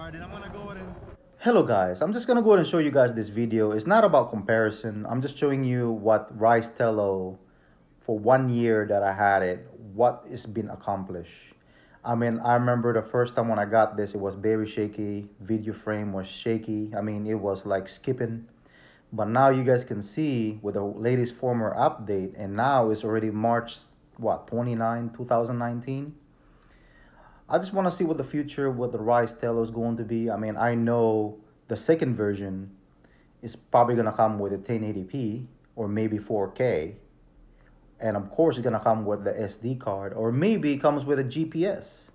Alright, then I'm gonna go ahead and... Hello guys, I'm just gonna go ahead and show you guys this video. It's not about comparison. I'm just showing you what Ryze Tello, for 1 year that I had it, what has been accomplished. I mean, I remember the first time when I got this, it was very shaky. Video frame was shaky. I mean, it was like skipping. But now you guys can see with the latest firmware update, and now it's already March, what, 29, 2019. I just want to see what the future with the Ryze Tello is going to be. I mean, I know the second version is probably going to come with a 1080p or maybe 4K. And of course, it's going to come with the SD card, or maybe it comes with a GPS.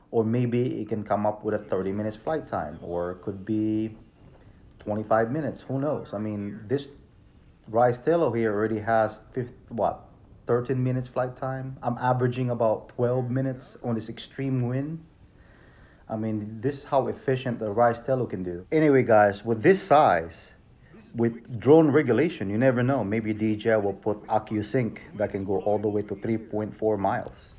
Or maybe it can come up with a 30 minutes flight time, or it could be 25 minutes. Who knows? I mean, this Ryze Tello here already has 13 minutes flight time. I'm averaging about 12 minutes on this extreme wind. I mean, this is how efficient the Ryze Tello can do. Anyway, guys, with this size, with drone regulation, you never know. Maybe DJI will put AccuSync that can go all the way to 3.4 miles.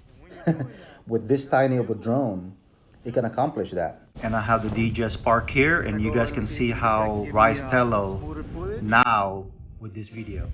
With this tiny of a drone, it can accomplish that. And I have the Dji Spark here, and you guys can see how Ryze Tello now with this video.